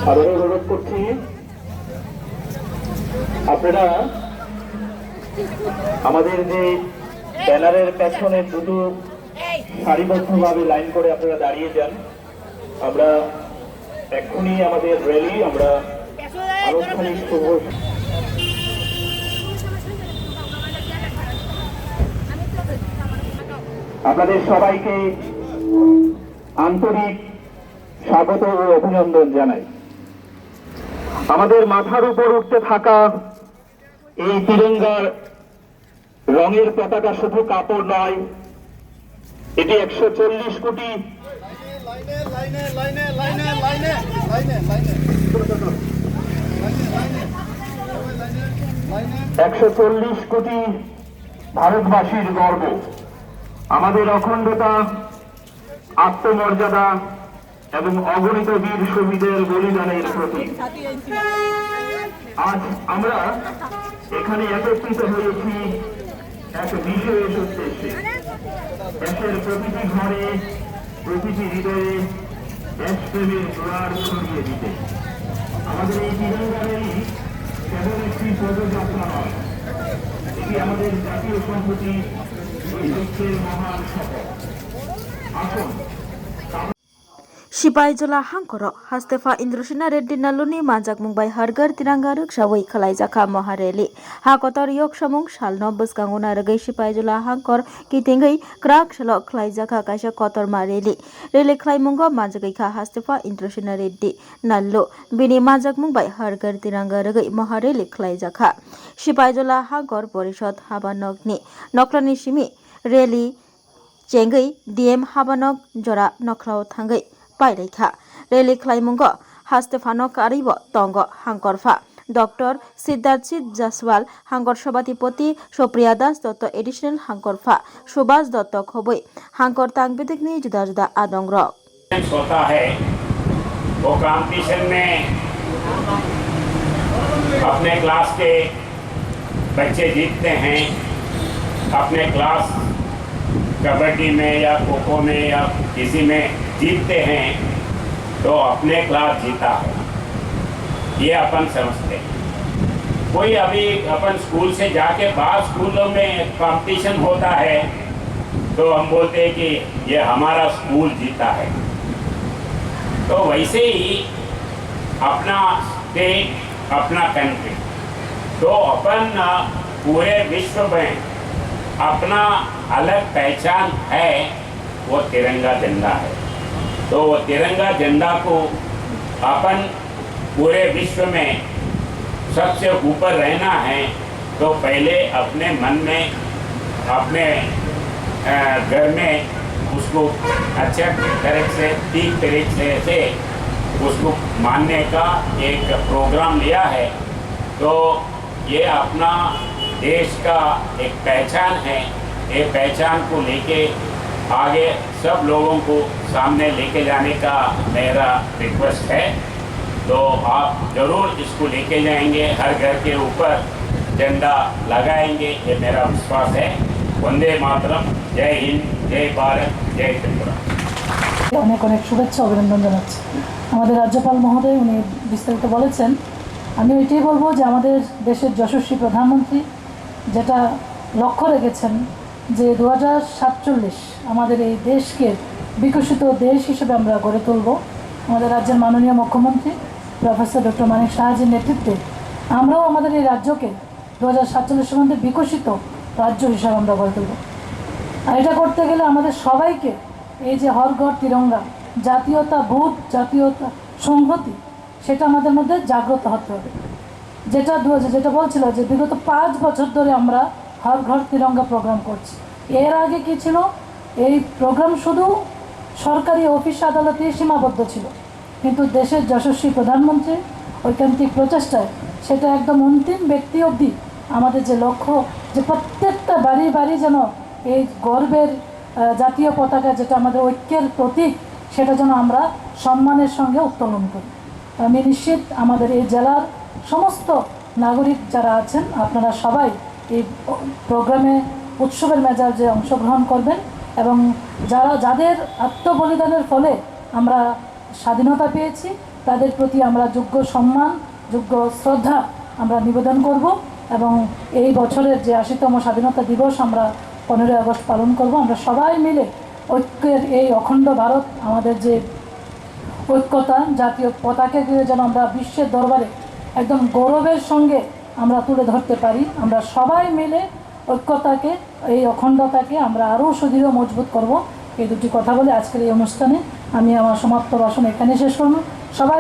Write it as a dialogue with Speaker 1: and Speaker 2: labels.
Speaker 1: আবারও অনুরোধ করছি আপনারা আমাদের যে ব্যানারের পেছনে দুটো সারিবদ্ধভাবে লাইন করে আপনারা দাঁড়িয়ে যান। আমরা এক্ষুনি আমাদের র্যালি আমরা আনুষ্ঠানিক শুভ। আপনাদের সবাইকে আন্তরিক স্বাগত ও অভিনন্দন জানাই। আমাদের মাথার উপর উঠতে থাকা এই তিরঙ্গার রঙের পতাকা শুধু কাপড় নয়, এটি 140 কোটি 140 কোটি ভারতবাসীর গর্ব। আমাদের অখণ্ডতা, আত্মমর্যাদা এবং অগণিত বীর শহীদের বলিদানের প্রতীক। আজ আমরা এখানে একত্রিত হয়েছি এক বিশেষ উদ্দেশ্যে, দেশের প্রতিটি ঘরে, প্রতিটি হৃদয়ে দেশপ্রেমের জোয়ার ছড়িয়ে দিতে। আমাদের এই তিরঙ্গা র্যালি কেবল একটি পদযাত্রা নয়, এটি আমাদের জাতীয় সংহতি ঐক্যের মহান শপথ। আসুন
Speaker 2: Sipaijula hangkoro Hastefa Indrusina Reddy Naluni Majak Mumbai Hargar Tiranga Rukshawai Kalaijaka Mahareli Hakotor Yok Shamung Shalno Buskanguna Regai Sipaijula Hangkor Kitingai Krak Shalok Klaijaka Kasha Kotor Mareli Rele Klaimungo Majakaika Hastefa Indrusina Reddy Nallo Bini Majak Mumbai Hargar Tiranga Regai Mahareli Klaijaka Sipaijula Hangkor Porishod Habanogni Noklani Shimi Reli Chengai DM Habanok Jora Noklau Tangai Paireka Reli Klaimungo Hastefano Karibo Tongo Hankorfa Dr. Siddharth Jaswal Hankor Shobatipoti Shopriya Das Dotto Additional Hankorfa Shubhas Dotto Khoboi Hankor Tangbitikni Juda Juda Adongro
Speaker 3: होता है वो competition में अपने class के बच्चे जीतते हैं। अपने क्लास कबड्डी में या खो खो में या किसी में जीतते हैं तो अपने क्लास जीता है, ये अपन समझते हैं। कोई अभी अपन स्कूल से जाके बाहर स्कूलों में कंपटीशन होता है तो हम बोलते हैं कि ये हमारा स्कूल जीता है। तो वैसे ही अपना स्टेट, अपना कंट्री, तो अपन पूरे विश्व में अपना अलग पहचान है, वो तिरंगा झंडा है। तो वो तिरंगा झंडा को अपन पूरे विश्व में सबसे ऊपर रहना है तो पहले अपने मन में, अपने घर में उसको अच्छा तरह से, ठीक तरीके से उसको मानने का एक प्रोग्राम लिया है। तो ये अपना देश का एक पहचान है, ये पहचान को लेके आगे सब लोगों को सामने लेके जाने का मेरा रिक्वेस्ट है। तो आप ज़रूर इसको लेके जाएंगे, हर घर के ऊपर झंडा लगाएंगे, ये मेरा विश्वास है। वंदे मातरम, जय हिंद, जय भारत, जय त्रिपुरा।
Speaker 4: অনেক অনেক শুভেচ্ছা অভিনন্দন জানাচ্ছি। আমাদের রাজ্যপাল মহোদয় উনি বিস্তারিত বলেছেন। আমি এটাই বলবো যে আমাদের দেশের যশস্বী প্রধানমন্ত্রী যেটা লক্ষ্য রেখেছেন যে 2047 আমাদের এই দেশকে বিকশিত দেশ হিসেবে আমরা গড়ে তুলব। আমাদের রাজ্যের মাননীয় মুখ্যমন্ত্রী প্রফেসর ডক্টর মানিক সাহাজির নেতৃত্বে আমরাও আমাদের এই রাজ্যকে 2047 মধ্যে বিকশিত রাজ্য হিসাবে আমরা গড়ে তুলব। আর এটা করতে গেলে আমাদের সবাইকে এই যে হর ঘর তিরঙ্গা, জাতীয়তা বোধ, জাতীয়তা সংহতি, সেটা আমাদের মধ্যে জাগ্রত হতে হবে। যেটা বলছিল যে বিগত 5 বছর ধরে আমরা হর ঘর তিরঙ্গা প্রোগ্রাম করছি। এর আগে কি ছিল, এই প্রোগ্রাম শুধু সরকারি অফিস আদালতে সীমাবদ্ধ ছিল, কিন্তু দেশের যশস্বী প্রধানমন্ত্রী ঐকান্তিক প্রচেষ্টায় সেটা একদম অন্তিম ব্যক্তি অবধি আমাদের যে লক্ষ্য, যে প্রত্যেকটা বাড়ি বাড়ি যেন এই গর্বের জাতীয় পতাকা, যেটা আমাদের ঐক্যের প্রতীক, সেটা যেন আমরা সম্মানের সঙ্গে উত্তোলন করি। আমি নিশ্চিত আমাদের এই জেলার সমস্ত নাগরিক যারা আছেন আপনারা সবাই এই প্রোগ্রামে উৎসবের মেজাজে অংশগ্রহণ করবেন এবং যাদের আত্মবলিদানের ফলে আমরা স্বাধীনতা পেয়েছি তাদের প্রতি আমরা যোগ্য সম্মান, যোগ্য শ্রদ্ধা আমরা নিবেদন করব এবং এই বছরের যে 80তম স্বাধীনতা দিবস আমরা 15ই আগস্ট পালন করব। আমরা সবাই মিলে ঐক্যের এই অখণ্ড ভারত, আমাদের যে ঐক্যতা, জাতীয় পতাকাকে যেন আমরা বিশ্বের দরবারে একদম গৌরবের সঙ্গে আমরা তুলে ধরতে পারি। আমরা সবাই মিলে ঐক্যতাকে, এই অখণ্ডতাকে আমরা আরও সুদৃঢ় মজবুত করব। এই দুটি কথা বলে আজকের এই অনুষ্ঠানে আমি আমার সমাপ্ত ভাষণ এখানে শেষ করব। সবাই